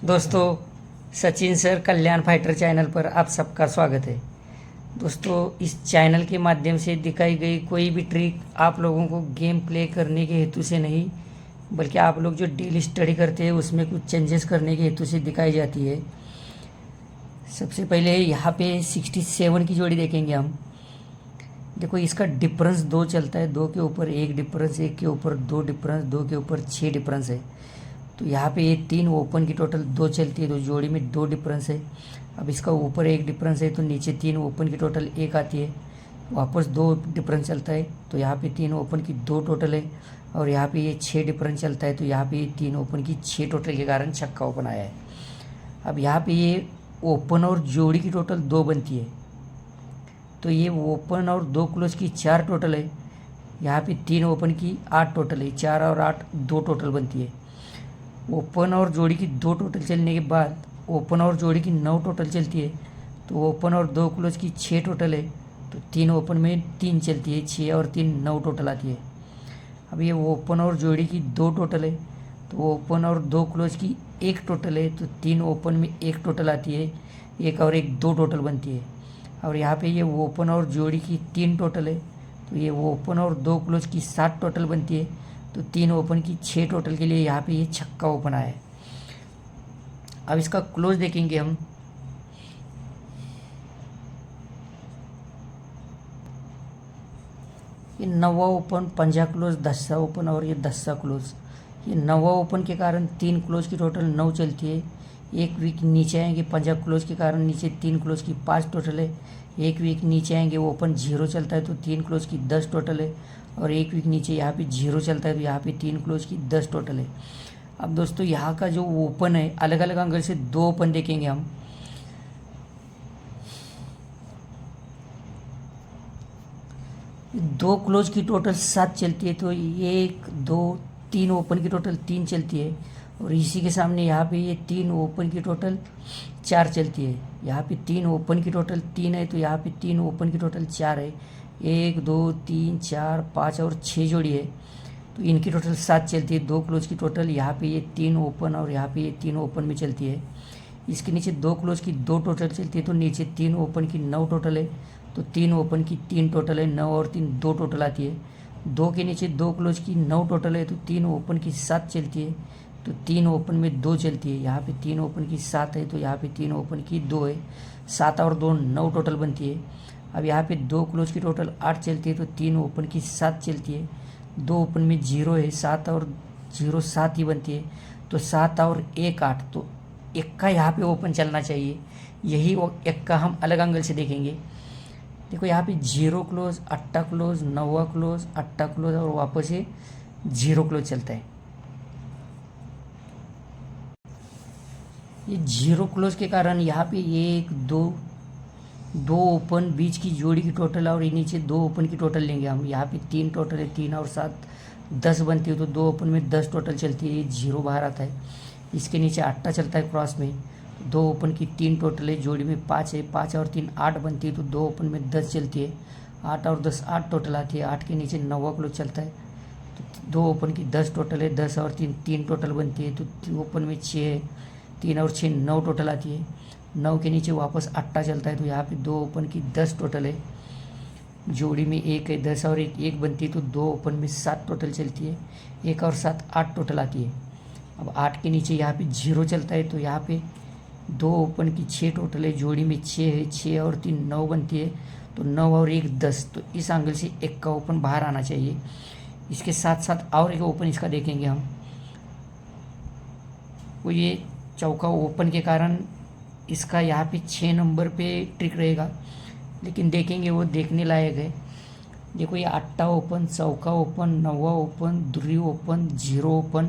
दोस्तों, सचिन सर कल्याण fighter channel पर आप सबका स्वागत है। दोस्तों, इस चैनल के माध्यम से दिखाई गई कोई भी ट्रिक आप लोगों को गेम प्ले करने के हेतु से नहीं, बल्कि आप लोग जो डेली स्टडी करते हैं उसमें कुछ चेंजेस करने के हेतु से दिखाई जाती है। सबसे पहले यहाँ पे 67 की जोड़ी देखेंगे हम। देखो, इसका डिफरेंस 2 चलता है, 2 के ऊपर 1 डिफरेंस, 1 के ऊपर 2 डिफरेंस, 2 के ऊपर 6 डिफरेंस है। तो यहाँ पे ये 3 ओपन की टोटल 2 चलती है, तो जोड़ी में 2 डिफरेंस है। अब इसका ऊपर 1 डिफरेंस है, तो नीचे 3 ओपन की टोटल 1 आती है। वापस 2 डिफरेंस चलता है, तो यहाँ पे 3 ओपन की 2 टोटल है। और यहाँ पे ये 6 डिफरेंस चलता है, तो यहाँ पे ये 3 ओपन की 6 टोटल के कारण छक्का ओपन आया है। अब यहाँ पे ये ओपन और जोड़ी की टोटल 2 बनती है, तो ये ओपन और 2 क्लोज की 4 टोटल है। यहाँ पे 3 ओपन की 8 टोटल है, 4 और 8 2 टोटल बनती है। ओपन और जोड़ी की 2 टोटल चलने के बाद ओपन और जोड़ी की 9 टोटल चलती है, तो ओपन और 2 क्लोज की 6 टोटल है। तो 3 ओपन में 3 चलती है, 6 और 3 9 टोटल आती है। अब ये ओपन और जोड़ी की 2 टोटल है, तो ओपन और 2 क्लोज की 1 टोटल है, तो 3 ओपन में 1 टोटल आती है, 1 और 1 2 टोटल बनती है। और यहाँ पे ये ओपन और जोड़ी की 3 टोटल है, तो ये ओपन और 2 क्लोज की 7 टोटल बनती है, तो 3 ओपन की 6 टोटल के लिए यहाँ पे ये छक्का ओपन आया है। अब इसका क्लोज देखेंगे हम। ये 9वां ओपन, 5 क्लोज, 10वां ओपन और ये 10वां क्लोज। ये 9वां ओपन के कारण 3 क्लोज की टोटल 9 चलती है। एक वीक नीचे आएंगे, 5 क्लोज के कारण नीचे 3 क्लोज की 5 टोटल है। एक वीक नीचे आएंगे, ओपन 0 चलता है, तो 3 क्लोज की 10 टोटल है। और एक वीक नीचे यहाँ पे 0 चलता है, तो यहाँ पे 3 क्लोज की 10 टोटल है। अब दोस्तों, यहाँ का जो ओपन है, अलग अलग एंगल से 2 ओपन देखेंगे हम। 2 क्लोज की टोटल 7 चलती है, तो 1 2 3 ओपन की टोटल 3 चलती है। और इसी के सामने यहाँ पे ये 3 ओपन की टोटल 4 चलती है। यहाँ पे 3 ओपन की टोटल 3 है, तो यहाँ पे 3 ओपन की टोटल 4 है। 1 2 3 4 5 और 6 जोड़ी है, तो इनकी टोटल 7 चलती है। 2 क्लोज की टोटल यहाँ पे ये 3 ओपन और यहाँ पे ये 3 ओपन में चलती है। इसके नीचे 2 क्लोज की 2 टोटल चलती है, तो नीचे 3 ओपन की 9 टोटल है, तो 3 ओपन की 3 टोटल है, 9 और 3 2 टोटल आती है। 2 के नीचे 2 क्लोज की 9 टोटल है, तो 3 ओपन की 7 चलती है, तो 3 ओपन में 2 चलती है। यहाँ पे 3 ओपन की 7 है, तो यहाँ पे 3 ओपन की 2 है, 7 और 2 9 टोटल बनती है। अब यहाँ पे 2 क्लोज की टोटल 8 चलती है, तो 3 ओपन की 7 चलती है, 2 ओपन में 0 है, 7 और 0 7 ही बनती है, तो 7 और 1 8, तो 1 का यहाँ पे ओपन चलना चाहिए। यही 1 का हम अलग एंगल से देखेंगे। देखो, यहाँ पे 0 क्लोज, 8 क्लोज, 9 क्लोज, 8 क्लोज और वापस ये 0 क्लोज चलता है। ये 0 क्लोज के कारण यहाँ पे 1 2 ओपन बीच की जोड़ी की टोटल और नीचे 2 ओपन की टोटल लेंगे हम। यहाँ पे 3 टोटल है, 3 और 7 10 बनती है, तो 2 ओपन में 10 टोटल चलती है, 0 बाहर आता है। इसके नीचे 8 चलता है क्रॉस में, 2 ओपन की 3 टोटल है, जोड़ी में 5 है, 5 और 3 8 बनती है, तो 2 ओपन में 10 चलती है, 8 और 10 8 टोटल आती है। 8 के नीचे 9वां क्लोज चलता है, तो 2 ओपन की 10 टोटल है, 10 और 3 3 टोटल बनती है, तो ओपन में 6 है, 3 और 6 9 टोटल आती है। 9 के नीचे वापस 8 चलता है, तो यहाँ पे 2 ओपन की 10 टोटल है, जोड़ी में 1 है, 10 और 1 बनती है, तो 2 ओपन में 7 टोटल चलती है, 1 और 7 8 टोटल आती है। अब 8 के नीचे यहाँ पे 0 चलता है, तो यहाँ पे 2 ओपन की 6 टोटल है, जोड़ी में 6 है, 6 और 3 9 बनती है, तो 9 और 1 10, तो इस एंगल से 1 का ओपन बाहर आना चाहिए। इसके साथ साथ और एक ओपन इसका देखेंगे हम। वो ये चौका ओपन के कारण इसका यहाँ पे 6 नंबर पे ट्रिक रहेगा, लेकिन देखेंगे वो देखने लायक है। देखो, ये 8 ओपन, चौका ओपन, 9वां ओपन, दुर्री ओपन, 0 ओपन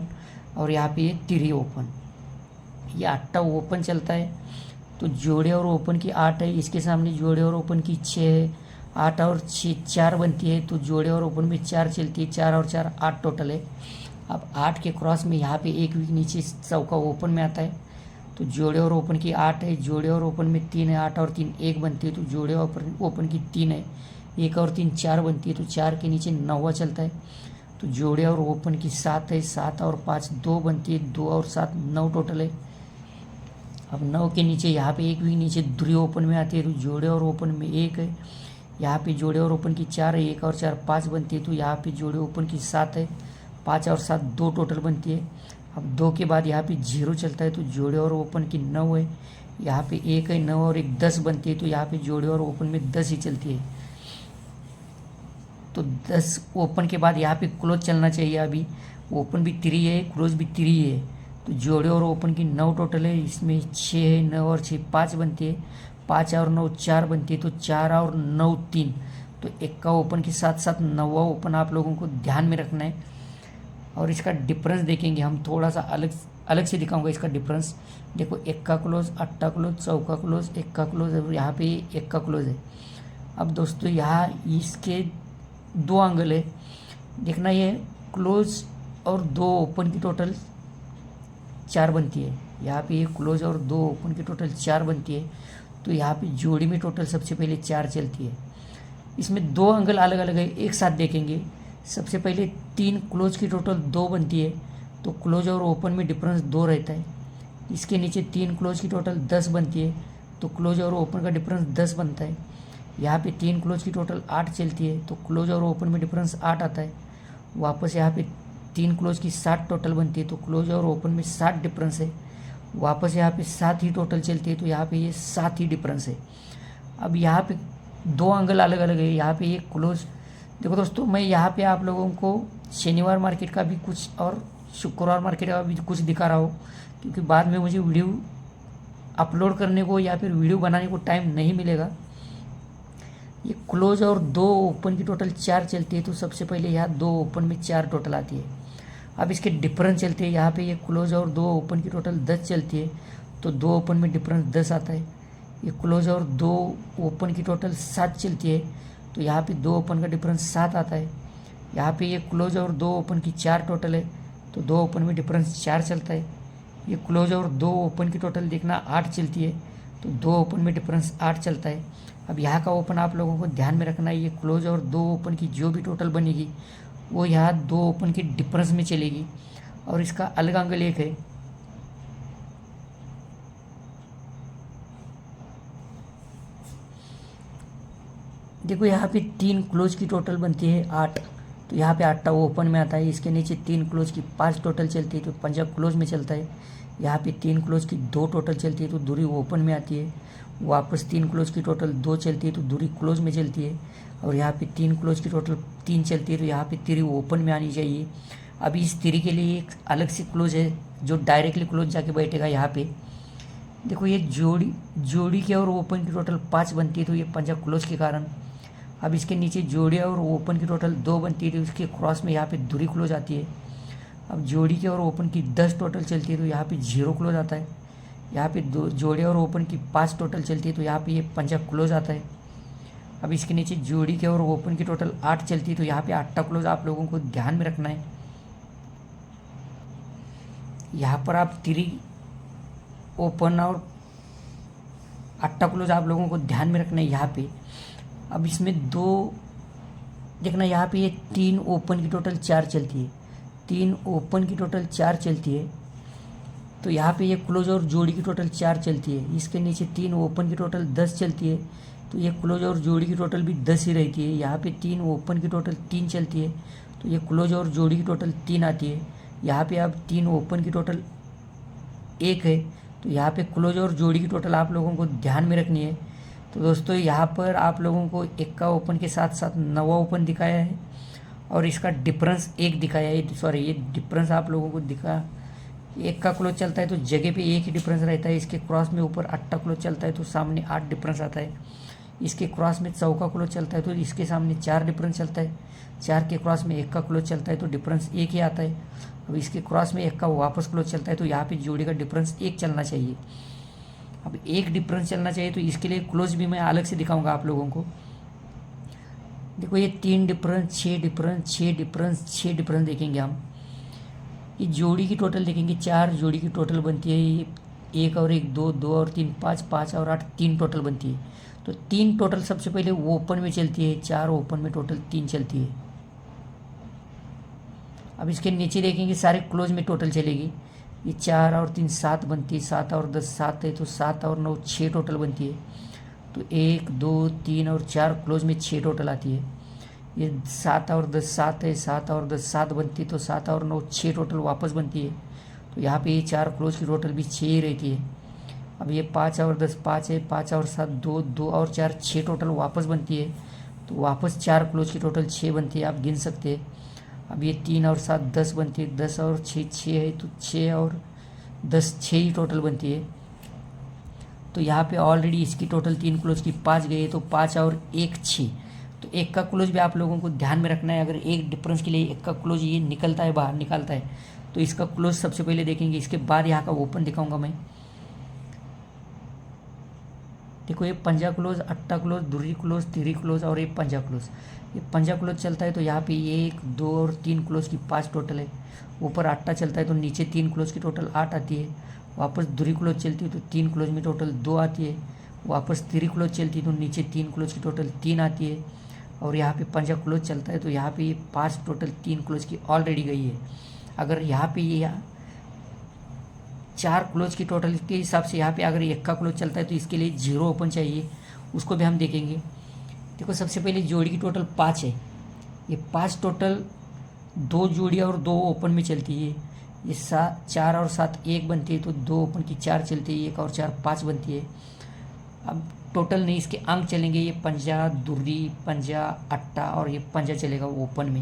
और यहाँ पे ये तिरी ओपन। ये 8 ओपन चलता है, तो जोड़े और ओपन की 8 है, इसके सामने जोड़े और ओपन की 6 है, 8 और 6 4 बनती है, तो जोड़े और ओपन में 4 चलती है, 4 और 4 8 टोटल है। अब 8 के क्रॉस में यहाँ पे 1 वीक नीचे चौका ओपन में आता है, तो जोड़े और ओपन की 8 है, जोड़े और ओपन में 3 है, 8 और 3 1 बनती है, तो जोड़े और ओपन की 3 है, 1 और 3 4 बनती है, तो 4 के नीचे 9वां चलता है, तो जोड़े और ओपन की 7 है, 7 और 5 2 बनती है, 2 और 7 9 टोटल है, अब 9 के नीचे यहाँ पे एक भी नीचे दूरी ओपन में आती है तो जोड़े और ओपन में 1 है। यहाँ पे जोड़े और ओपन की 4 है, 1 और 4 5 बनती है। तो यहाँ पे जोड़े ओपन की 7 है, 5 और 7 2 टोटल बनती है। अब 2 के बाद यहाँ पे 0 चलता है तो जोड़े और ओपन की 9 है। यहाँ पे 1 है, 9 और 1 10 बनती है। तो यहाँ पे जोड़े और ओपन में 10 ही चलती है। तो 10 ओपन के बाद यहाँ पे क्लोज चलना चाहिए। अभी ओपन भी 3 है, क्लोज भी 3 है। तो जोड़े और ओपन की 9 टोटल है, इसमें 6 है, 9 और 6 5 बनती है। 5 और 9 4 बनती है। तो 4 और 9 3। तो 1 का ओपन के साथ साथ 9वां ओपन आप लोगों को ध्यान में रखना है। और इसका डिफरेंस देखेंगे हम, थोड़ा सा अलग अलग से दिखाऊंगा इसका डिफरेंस। देखो 1 का क्लोज, 8 का क्लोज, 4 का क्लोज, 1 का क्लोज है, यहाँ पे 1 का क्लोज है। अब दोस्तों यहाँ इसके 2 एंगल है, देखना ये क्लोज और 2 ओपन की टोटल 4 बनती है। यहाँ पे ये क्लोज और 2 ओपन की टोटल 4 बनती है। तो यहाँ पे जोड़ी में टोटल सबसे पहले 4 चलती है। इसमें 2 एंगल अलग अलग है, एक साथ देखेंगे। सबसे पहले 3 क्लोज की टोटल 2 बनती है। तो क्लोज और ओपन में डिफरेंस 2 रहता है। इसके नीचे 3 क्लोज की टोटल 10 बनती है। तो क्लोज और ओपन का डिफरेंस 10 बनता है। यहाँ पे 3 क्लोज की टोटल 8 चलती है। तो क्लोज और ओपन में डिफरेंस 8 आता है। वापस यहाँ पे 3 क्लोज की 7 टोटल बनती है। तो क्लोज और ओपन में 7 डिफरेंस है। वापस यहाँ पे 7 ही टोटल चलती है। तो यहाँ पे ये 7 ही डिफरेंस है। अब यहाँ पे 2 एंगल अलग अलग है। यहाँ पे ये क्लोज, देखो दोस्तों मैं यहाँ पे आप लोगों को शनिवार मार्केट का भी कुछ और शुक्रवार मार्केट का भी कुछ दिखा रहा हूँ, क्योंकि बाद में मुझे वीडियो अपलोड करने को या फिर वीडियो बनाने को टाइम नहीं मिलेगा। ये क्लोज और 2 ओपन की टोटल 4 चलती है। तो सबसे पहले यहाँ 2 ओपन में 4 टोटल आती है। अब इसके डिफरेंस चलते हैं। यहाँ पे ये क्लोज और 2 ओपन की टोटल 10 चलती है। तो 2 ओपन में डिफरेंस 10 आता है। ये क्लोज और 2 ओपन की टोटल 7 चलती है। तो यहाँ पे 2 ओपन का डिफरेंस 7 आता है। यहाँ पे ये क्लोज और 2 ओपन की 4 टोटल है। तो 2 ओपन में डिफरेंस 4 चलता है। ये क्लोज और 2 ओपन की टोटल देखना 8 चलती है। तो 2 ओपन में डिफरेंस 8 चलता है। अब यहाँ का ओपन आप लोगों को ध्यान में रखना है। ये क्लोज और 2 ओपन की जो भी टोटल बनेगी वो यहाँ 2 ओपन के डिफरेंस में चलेगी। और इसका अलग एंगल एक है। देखो यहाँ पे 3 क्लोज की टोटल बनती है 8। तो यहाँ पे 8 ओपन में आता है। इसके नीचे 3 क्लोज की 5 टोटल चलती है। तो पंजा क्लोज में चलता है। यहाँ पे 3 क्लोज की 2 टोटल चलती है। तो दूरी ओपन में आती है। वापस 3 क्लोज की टोटल 2 चलती है। तो दूरी क्लोज में चलती है। और यहाँ पे 3 क्लोज की टोटल 3 चलती है। तो यहाँ पे 3 ओपन में आनी चाहिए। अभी इस 3 के लिए एक अलग से क्लोज है जो डायरेक्टली क्लोज जाके बैठेगा। यहाँ पे देखो ये जोड़ी के और ओपन की टोटल 5 बनती है। तो ये पंजा क्लोज के कारण। अब इसके नीचे जोड़ी और ओपन की टोटल 2 बनती है। तो इसके क्रॉस में यहाँ पे दूरी क्लोज आती है। अब जोड़ी के और ओपन की 10 टोटल चलती है। तो यहाँ पे 0 क्लोज आता है। यहाँ पे जोड़े और ओपन की 5 टोटल चलती है। तो यहाँ पे ये पंजा क्लोज आता है। अब इसके नीचे जोड़ी के और ओपन की टोटल 8 चलती है। तो यहाँ पे 8 क्लोज आप लोगों को ध्यान में रखना है। यहाँ पर आप 3 ओपन और 8 क्लोज आप लोगों को ध्यान में रखना है यहाँ पे। अब इसमें 2 देखना, यहाँ पे ये 3 ओपन की टोटल 4 चलती है। 3 ओपन की टोटल 4 चलती है। तो यहाँ पे ये क्लोज और जोड़ी की टोटल 4 चलती है। इसके नीचे 3 ओपन की टोटल 10 चलती है। तो ये क्लोज और जोड़ी की टोटल भी 10 ही रहती है। यहाँ पे 3 ओपन की टोटल 3 चलती है। तो ये क्लोज और जोड़ी की टोटल 3 आती है। यहाँ पे अब 3 ओपन की टोटल 1 है। तो यहाँ पे क्लोज और जोड़ी की टोटल आप लोगों को ध्यान में रखनी है। तो दोस्तों यहाँ पर आप लोगों को 1 का ओपन के साथ साथ 9वां ओपन दिखाया है और इसका डिफरेंस 1 दिखाया है। सॉरी, ये डिफरेंस आप लोगों को दिखा, 1 का क्लोज चलता है तो जगह पे 1 ही डिफरेंस रहता है। इसके क्रॉस में ऊपर 8 क्लोज चलता है तो सामने 8 डिफरेंस आता है। इसके क्रॉस में 4 का क्लोज चलता है तो इसके सामने 4 डिफरेंस चलता है। 4 के क्रॉस में 1 का क्लोज चलता है तो डिफरेंस 1 ही आता है। अब इसके क्रॉस में 1 का वापस क्लोज चलता है तो यहाँ पे जोड़ी का डिफरेंस 1 चलना चाहिए। अब 1 डिफरेंस चलना चाहिए तो इसके लिए क्लोज भी मैं अलग से दिखाऊंगा आप लोगों को। देखो ये 3 डिफरेंस, 6 डिफरेंस, 6 डिफरेंस, 6 डिफरेंस देखेंगे हम। ये जोड़ी की टोटल देखेंगे, 4 जोड़ी की टोटल बनती है। ये 1 और 1 2, 2 और 3 5, 5 और 8 3 टोटल बनती है। तो 3 टोटल सबसे पहले ओपन में चलती है, 4 ओपन में टोटल 3 चलती है। अब इसके नीचे देखेंगे सारे क्लोज में टोटल चलेगी। ये 4 और 3 7 बनती है, 7 और 10 7 है, तो 7 और 9 6 टोटल बनती है। तो 1 2 3 और 4 क्लोज में 6 टोटल आती है। ये 7 और 10 7 है, 7 और 10 7 बनती है, तो 7 और 9 6 टोटल वापस बनती है। तो यहाँ पे ये 4 क्लोज की टोटल भी 6 ही रहती है। अब ये 5 और 10 5 है, 5 और 7 2 2 और 4 6 टोटल वापस बनती है। तो वापस 4 क्लोज की टोटल 6 बनती है, आप गिन सकते हैं। अब ये 3 और 7 10 बनती है, 10 और 6 6 है, तो 6 और 10 6 ही टोटल बनती है। तो यहाँ पे ऑलरेडी इसकी टोटल 3 क्लोज की 5 गई है, तो 5 और 1 6। तो एक का क्लोज भी आप लोगों को ध्यान में रखना है। अगर एक डिफरेंस के लिए एक का क्लोज ये निकलता है, बाहर निकालता है, तो इसका क्लोज सबसे पहले देखेंगे, इसके बाद यहाँ का ओपन दिखाऊंगा मैं। देखो ये पंजा क्लोज, अट्टा क्लोज, दुर्री क्लोज, तिरी क्लोज और ये पंजा क्लोज। ये पंजा क्लोज चलता है तो यहाँ पे 1 2 और 3 क्लोज की 5 टोटल है। ऊपर अट्टा चलता है तो नीचे 3 क्लोज की टोटल 8 आती है। वापस दुर्री क्लोज चलती है तो 3 क्लोज में टोटल 2 आती है। वापस तिरी क्लोज चलती है तो नीचे 3 क्लोज की टोटल 3 आती है। और यहाँ पे पंजा क्लोज चलता है तो यहाँ पे ये 5 टोटल 3 क्लोज की ऑलरेडी गई है। अगर यहाँ पे ये 4 क्लोज की टोटल के हिसाब से यहाँ पे अगर एक का क्लोज चलता है तो इसके लिए 0 ओपन चाहिए, उसको भी हम देखेंगे। देखो सबसे पहले जोड़ी की टोटल 5 है। ये 5 टोटल 2 जोड़ी और 2 ओपन में चलती है। ये 4 और 7 1 बनती है, तो 2 ओपन की 4 चलती है, 1 और 4 5 बनती है। अब टोटल नहीं, इसके अंक चलेंगे। ये पंजा, दुर्री, पंजा, अट्टा और ये पंजा चलेगा ओपन में।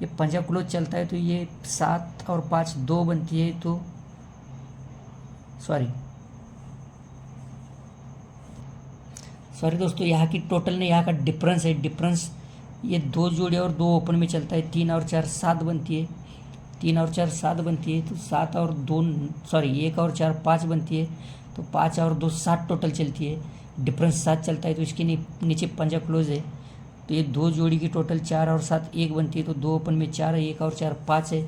ये पंजा क्लोज चलता है तो ये 7 और 5 2 बनती है, तो सॉरी दोस्तों, यहाँ की टोटल नहीं, यहाँ का डिफरेंस है। डिफरेंस ये 2 जोड़े और 2 ओपन में चलता है। 3 और 4 7 बनती है, 3 और 4 7 बनती है, तो 7 और 2 1 और 4 5 बनती है, तो 5 और 2 7 टोटल चलती है। डिफरेंस 7 चलता है तो इसके नीचे पंजा क्लोज है। तो ये 2 जोड़ी की टोटल 4 और 7 1 बनती है, तो 2 ओपन में 4 है, 1 और 4 5 है।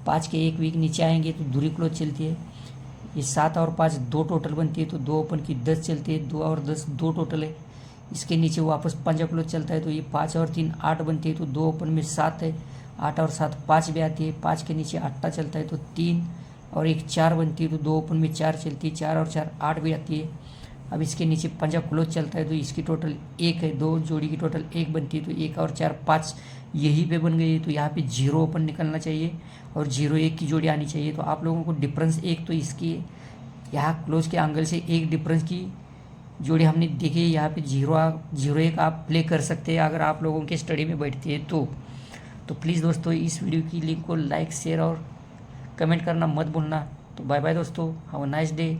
5 के 1 वीक नीचे आएंगे तो दूरी क्लोज चलती है। ये 7 और 5 2 टोटल बनती है, तो 2 ओपन की 10 चलती है। 2 और 10 2 टोटल है। इसके नीचे वापस पंजा क्लोज चलता है तो ये 5 और 3 8 बनती है, तो 2 ओपन में 7 है। 8 और 7 5 भी आती है। 5 के नीचे अट्टा चलता है तो 3 और 1 4 बनती है, तो 2 ओपन में 4 चलती है। 4 और 4 8 भी आती है। अब इसके नीचे पंजा क्लोज चलता है तो इसकी टोटल 1 है। 2 जोड़ी की टोटल 1 बनती है, तो 1 और 4 5 यही पे बन गई है। तो यहाँ पे 0 ओपन निकलना चाहिए और 0 1 की जोड़ी आनी चाहिए। तो आप लोगों को डिफरेंस 1 तो इसकी यहाँ क्लोज के एंगल से 1 डिफरेंस की जोड़ी हमने देखी है। यहाँ पे 0 1 आप प्ले कर सकते हैं अगर आप लोगों के स्टडी में बैठती है तो प्लीज़ दोस्तों इस वीडियो की लिंक को लाइक शेयर और कमेंट करना मत भूलना। तो बाय बाय दोस्तों, हैव अ नाइस डे।